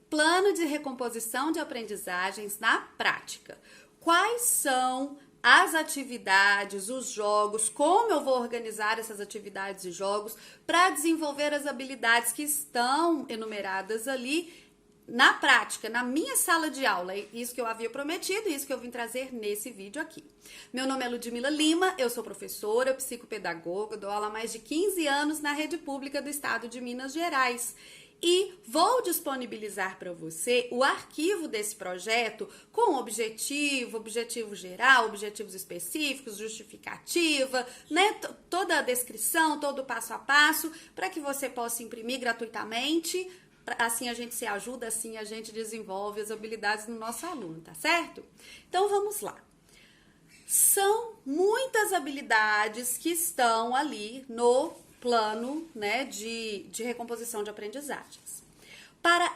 Plano de recomposição de aprendizagens na prática. Quais são as atividades, os jogos, como eu vou organizar essas atividades e jogos para desenvolver as habilidades que estão enumeradas ali na prática, na minha sala de aula. Isso que eu havia prometido, isso que eu vim trazer nesse vídeo aqui. Meu nome é Ludmila Lima, eu sou professora, psicopedagoga, dou aula há mais de 15 anos na rede pública do estado de Minas Gerais. E vou disponibilizar para você o arquivo desse projeto com objetivo geral, objetivos específicos, justificativa, né? Toda a descrição, todo o passo a passo, para que você possa imprimir gratuitamente. Assim a gente se ajuda, assim a gente desenvolve as habilidades do nosso aluno, tá certo? Então vamos lá. São muitas habilidades que estão ali no plano, né, de recomposição de aprendizagens. Para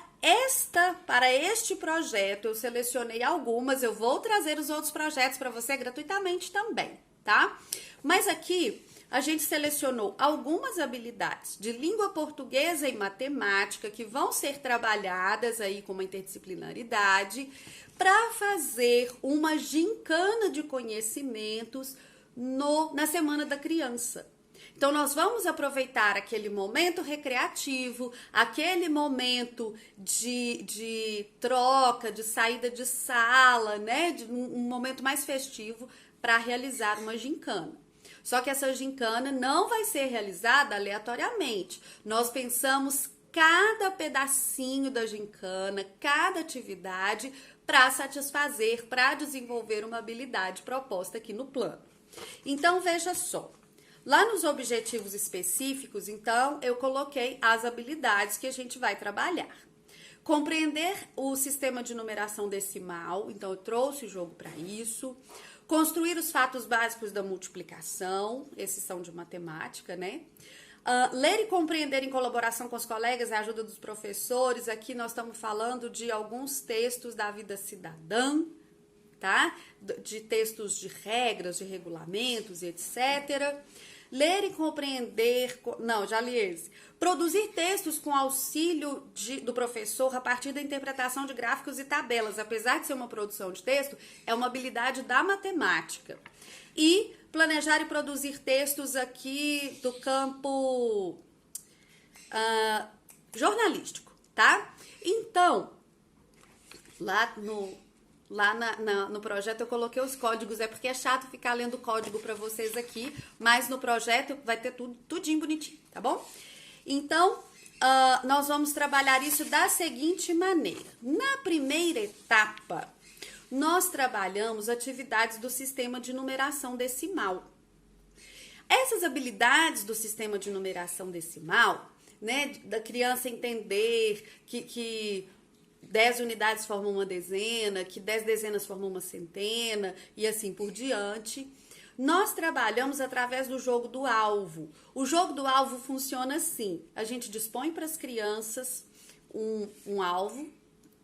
este projeto, eu selecionei algumas, eu vou trazer os outros projetos para você gratuitamente também, tá? Mas aqui a gente selecionou algumas habilidades de língua portuguesa e matemática que vão ser trabalhadas aí com uma interdisciplinaridade para fazer uma gincana de conhecimentos na Semana da Criança. Então, nós vamos aproveitar aquele momento recreativo, aquele momento de troca, de saída de sala, né? Um momento mais festivo para realizar uma gincana. Só que essa gincana não vai ser realizada aleatoriamente. Nós pensamos cada pedacinho da gincana, cada atividade para satisfazer, para desenvolver uma habilidade proposta aqui no plano. Então, veja só. Lá nos objetivos específicos, então, eu coloquei as habilidades que a gente vai trabalhar. Compreender o sistema de numeração decimal, então eu trouxe o jogo para isso. Construir os fatos básicos da multiplicação, esses são de matemática, né? Ler e compreender em colaboração com os colegas, a ajuda dos professores. Aqui nós estamos falando de alguns textos da vida cidadã, tá? De textos de regras, de regulamentos, etc. Ler e compreender... Não, já li esse. Produzir textos com auxílio do professor a partir da interpretação de gráficos e tabelas. Apesar de ser uma produção de texto, é uma habilidade da matemática. E planejar e produzir textos aqui do campo jornalístico, tá? Então, lá no projeto eu coloquei os códigos, é porque é chato ficar lendo código para vocês aqui, mas no projeto vai ter tudinho bonitinho, tá bom? Então, nós vamos trabalhar isso da seguinte maneira. Na primeira etapa, nós trabalhamos atividades do sistema de numeração decimal. Essas habilidades do sistema de numeração decimal, né, da criança entender que 10 unidades formam uma dezena, que 10 dezenas formam uma centena e assim por diante. Nós trabalhamos através do jogo do alvo. O jogo do alvo funciona assim. A gente dispõe para as crianças um alvo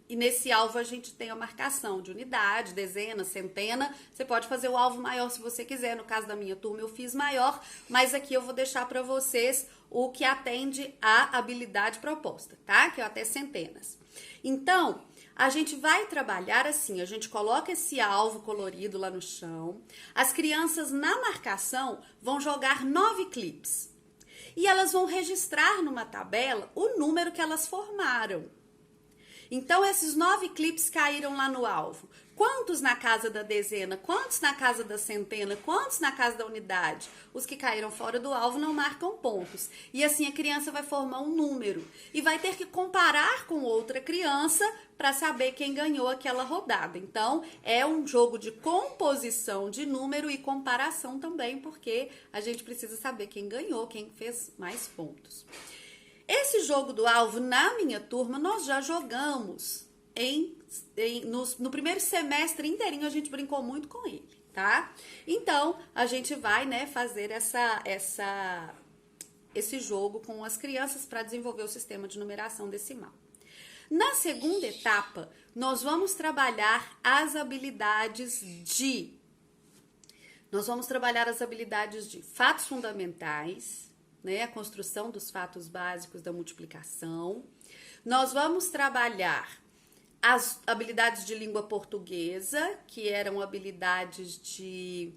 e nesse alvo a gente tem a marcação de unidade, dezena, centena. Você pode fazer o alvo maior se você quiser. No caso da minha turma eu fiz maior, mas aqui eu vou deixar para vocês o que atende à habilidade proposta, tá? Que é até centenas. Então, a gente vai trabalhar assim, a gente coloca esse alvo colorido lá no chão, as crianças na marcação vão jogar 9 clipes e elas vão registrar numa tabela o número que elas formaram. Então, esses 9 clipes caíram lá no alvo. Quantos na casa da dezena? Quantos na casa da centena? Quantos na casa da unidade? Os que caíram fora do alvo não marcam pontos. E assim a criança vai formar um número. E vai ter que comparar com outra criança para saber quem ganhou aquela rodada. Então, é um jogo de composição de número e comparação também, porque a gente precisa saber quem ganhou, quem fez mais pontos. Esse jogo do alvo, na minha turma, nós já jogamos no primeiro semestre inteirinho, a gente brincou muito com ele, tá? Então, a gente vai, né, fazer esse jogo com as crianças para desenvolver o sistema de numeração decimal. Na segunda etapa, nós vamos trabalhar as habilidades de fatos fundamentais, né, a construção dos fatos básicos da multiplicação. Nós vamos trabalhar as habilidades de língua portuguesa, que eram habilidades de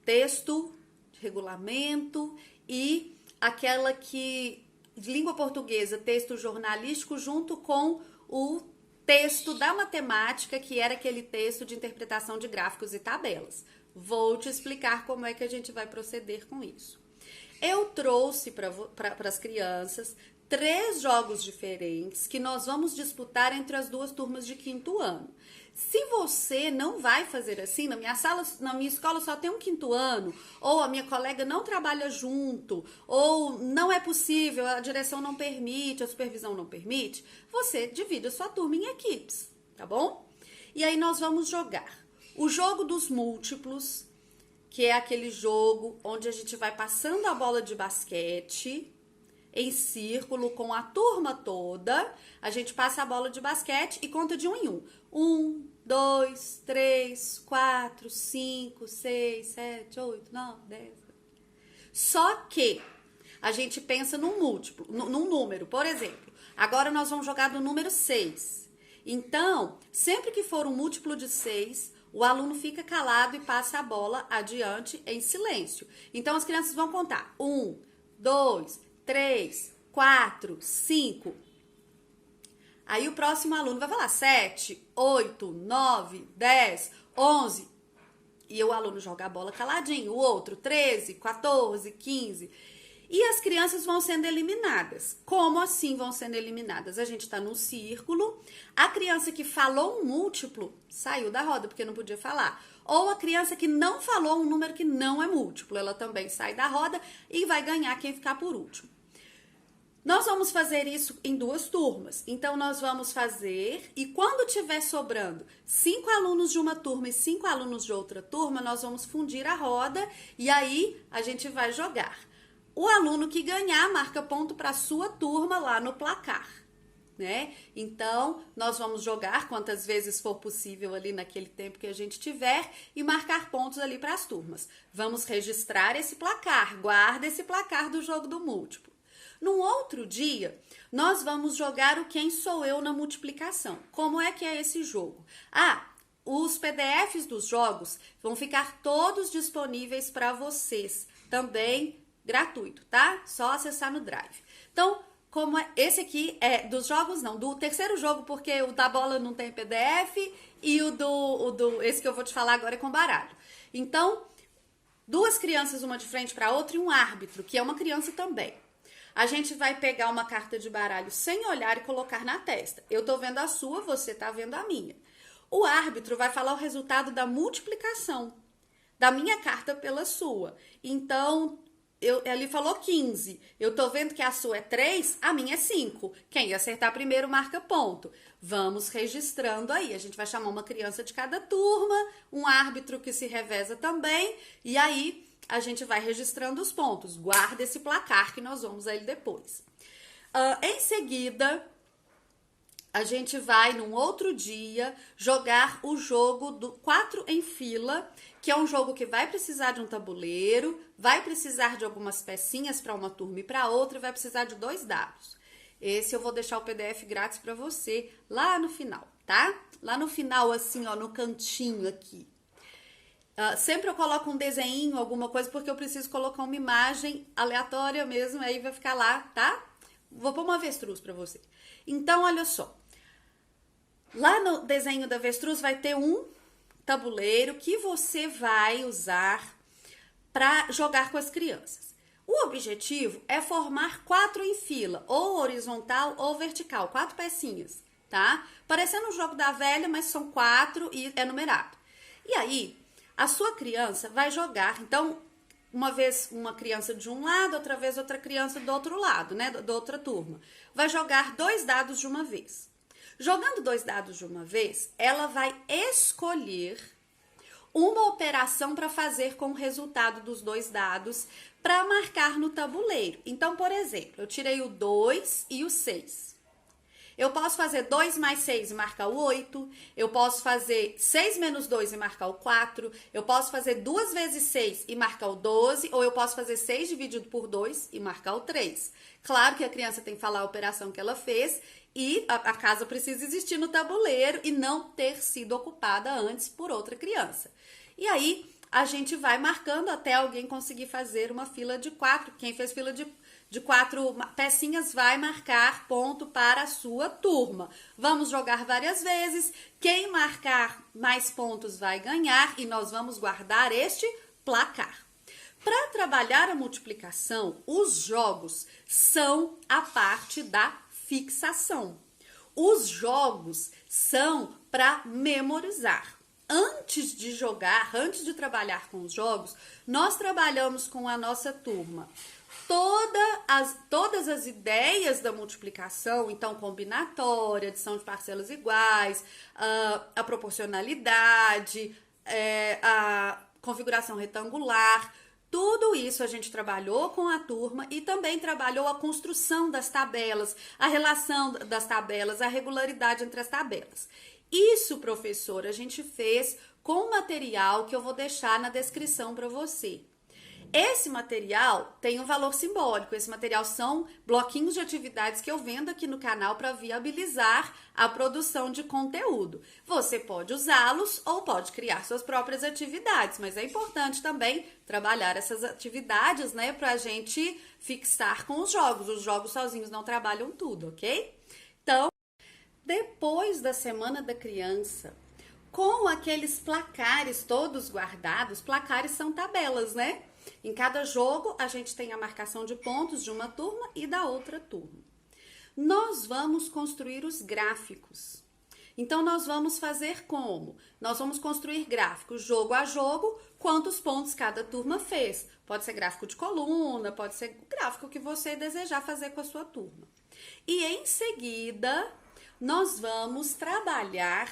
texto, de regulamento, e aquela que de língua portuguesa, texto jornalístico, junto com o texto da matemática, que era aquele texto de interpretação de gráficos e tabelas. Vou te explicar como é que a gente vai proceder com isso. Eu trouxe para as crianças 3 jogos diferentes que nós vamos disputar entre as 2 turmas de 5º ano. Se você não vai fazer assim, na minha escola só tem um 5º ano, ou a minha colega não trabalha junto, ou não é possível, a direção não permite, a supervisão não permite, você divide a sua turma em equipes, tá bom? E aí nós vamos jogar o jogo dos múltiplos, que é aquele jogo onde a gente vai passando a bola de basquete em círculo com a turma toda. A gente passa a bola de basquete e conta de 1 em 1. 1, 2, 3, 4, 5, 6, 7, 8, 9, 10. Só que a gente pensa num múltiplo, num número. Por exemplo, agora nós vamos jogar do número 6. Então, sempre que for um múltiplo de 6, o aluno fica calado e passa a bola adiante em silêncio. Então, as crianças vão contar 1, 2, 3, 4, 5. Aí o próximo aluno vai falar 7, 8, 9, 10, 11. E o aluno joga a bola caladinho. O outro 13, 14, 15. E as crianças vão sendo eliminadas. Como assim vão sendo eliminadas? A gente está num círculo. A criança que falou um múltiplo saiu da roda porque não podia falar. Ou a criança que não falou um número que não é múltiplo, ela também sai da roda e vai ganhar quem ficar por último. Nós vamos fazer isso em 2 turmas. Então, nós vamos fazer, e quando tiver sobrando 5 alunos de uma turma e 5 alunos de outra turma, nós vamos fundir a roda e aí a gente vai jogar. O aluno que ganhar marca ponto para a sua turma lá no placar, né? Então, nós vamos jogar quantas vezes for possível ali naquele tempo que a gente tiver e marcar pontos ali para as turmas. Vamos registrar esse placar, guarda esse placar do jogo do múltiplo. Num outro dia, nós vamos jogar o Quem Sou Eu na multiplicação. Como é que é esse jogo? Os PDFs dos jogos vão ficar todos disponíveis para vocês, também gratuito, tá? Só acessar no Drive. Então, como é, esse aqui é dos jogos, não, do terceiro jogo, porque o da bola não tem PDF e esse que eu vou te falar agora é com baralho. Então, 2 crianças, uma de frente para a outra e um árbitro, que é uma criança também. A gente vai pegar uma carta de baralho sem olhar e colocar na testa. Eu tô vendo a sua, você tá vendo a minha. O árbitro vai falar o resultado da multiplicação da minha carta pela sua. Então, ele falou 15. Eu tô vendo que a sua é 3, a minha é 5. Quem acertar primeiro marca ponto. Vamos registrando aí. A gente vai chamar uma criança de cada turma, um árbitro que se reveza também, e aí a gente vai registrando os pontos. Guarda esse placar que nós vamos a ele depois. Em seguida, a gente vai, num outro dia, jogar o jogo do 4 em fila, que é um jogo que vai precisar de um tabuleiro, vai precisar de algumas pecinhas para uma turma e para outra, e vai precisar de 2 dados. Esse eu vou deixar o PDF grátis para você lá no final, tá? Lá no final, assim, ó, no cantinho aqui. Sempre eu coloco um desenho, alguma coisa, porque eu preciso colocar uma imagem aleatória mesmo, aí vai ficar lá, tá? Vou pôr uma avestruz para você. Então, olha só. Lá no desenho da avestruz vai ter um tabuleiro que você vai usar para jogar com as crianças. O objetivo é formar 4 em fila, ou horizontal ou vertical, 4 pecinhas, tá? Parecendo um jogo da velha, mas são 4 e é numerado. E aí, a sua criança vai jogar, então, uma vez uma criança de um lado, outra vez outra criança do outro lado, né, da outra turma. Vai jogar 2 dados de uma vez. Jogando 2 dados de uma vez, ela vai escolher uma operação para fazer com o resultado dos 2 dados para marcar no tabuleiro. Então, por exemplo, eu tirei o 2 e o 6. Eu posso fazer 2 mais 6 e marcar o 8. Eu posso fazer 6 menos 2 e marcar o 4. Eu posso fazer 2 vezes 6 e marcar o 12. Ou eu posso fazer 6 dividido por 2 e marcar o 3. Claro que a criança tem que falar a operação que ela fez e a casa precisa existir no tabuleiro e não ter sido ocupada antes por outra criança. E aí a gente vai marcando até alguém conseguir fazer uma fila de 4. Quem fez fila de 4 pecinhas vai marcar ponto para a sua turma. Vamos jogar várias vezes. Quem marcar mais pontos vai ganhar e nós vamos guardar este placar. Para trabalhar a multiplicação, os jogos são a parte da fixação. Os jogos são para memorizar. Antes de jogar, antes de trabalhar com os jogos, nós trabalhamos com a nossa turma todas as ideias da multiplicação, então combinatória, adição de parcelas iguais, a proporcionalidade, a configuração retangular. Tudo isso a gente trabalhou com a turma e também trabalhou a construção das tabelas, a relação das tabelas, a regularidade entre as tabelas. Isso, professor, a gente fez com material que eu vou deixar na descrição para você. Esse material tem um valor simbólico. Esse material são bloquinhos de atividades que eu vendo aqui no canal para viabilizar a produção de conteúdo. Você pode usá-los ou pode criar suas próprias atividades, mas é importante também trabalhar essas atividades, né, para a gente fixar com os jogos. Os jogos sozinhos não trabalham tudo, ok? Então, depois da Semana da Criança, com aqueles placares todos guardados, placares são tabelas, né? Em cada jogo, a gente tem a marcação de pontos de uma turma e da outra turma. Nós vamos construir os gráficos. Então, nós vamos fazer como? Nós vamos construir gráficos jogo a jogo, quantos pontos cada turma fez. Pode ser gráfico de coluna, pode ser o gráfico que você desejar fazer com a sua turma. E em seguida, nós vamos trabalhar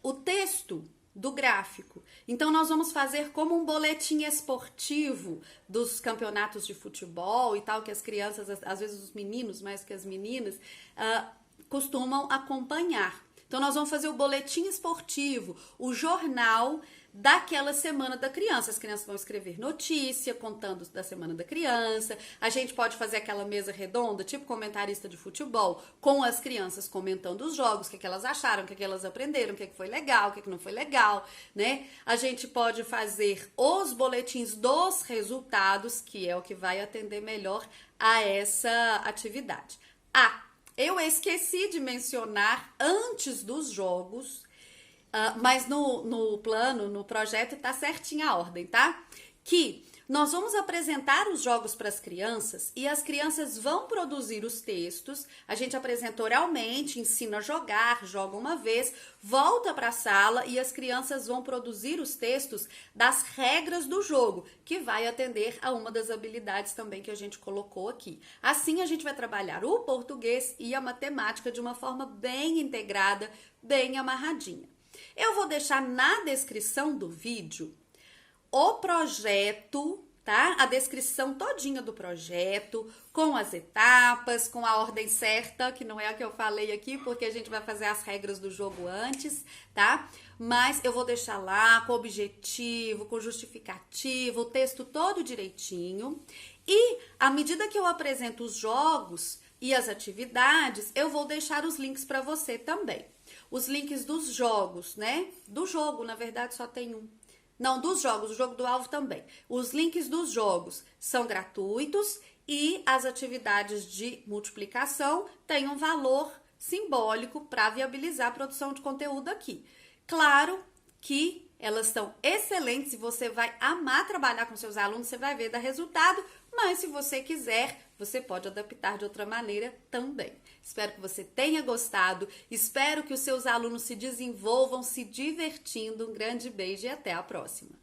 o texto do gráfico. Então, nós vamos fazer como um boletim esportivo dos campeonatos de futebol e tal, que as crianças, às vezes os meninos mais que as meninas, costumam acompanhar. Então, nós vamos fazer o boletim esportivo, o jornal daquela Semana da Criança. As crianças vão escrever notícia, contando da Semana da Criança. A gente pode fazer aquela mesa redonda, tipo comentarista de futebol, com as crianças comentando os jogos, o que elas acharam, o que elas aprenderam, o que foi legal, o que não foi legal, né? A gente pode fazer os boletins dos resultados, que é o que vai atender melhor a essa atividade. Eu esqueci de mencionar antes dos jogos, mas no plano, no projeto, tá certinha a ordem, tá? Que nós vamos apresentar os jogos para as crianças e as crianças vão produzir os textos. A gente apresenta oralmente, ensina a jogar, joga uma vez, volta para a sala e as crianças vão produzir os textos das regras do jogo, que vai atender a uma das habilidades também que a gente colocou aqui. Assim, a gente vai trabalhar o português e a matemática de uma forma bem integrada, bem amarradinha. Eu vou deixar na descrição do vídeo o projeto, tá? A descrição todinha do projeto, com as etapas, com a ordem certa, que não é a que eu falei aqui, porque a gente vai fazer as regras do jogo antes, tá? Mas eu vou deixar lá com objetivo, com justificativo, o texto todo direitinho. E à medida que eu apresento os jogos e as atividades, eu vou deixar os links para você também. Os links dos jogos, né? Do jogo, na verdade, só tem um. Não, dos jogos, o jogo do alvo também. Os links dos jogos são gratuitos e as atividades de multiplicação têm um valor simbólico para viabilizar a produção de conteúdo aqui. Claro que elas são excelentes e você vai amar trabalhar com seus alunos, você vai ver dar resultado, mas se você quiser, você pode adaptar de outra maneira também. Espero que você tenha gostado, espero que os seus alunos se desenvolvam se divertindo. Um grande beijo e até a próxima!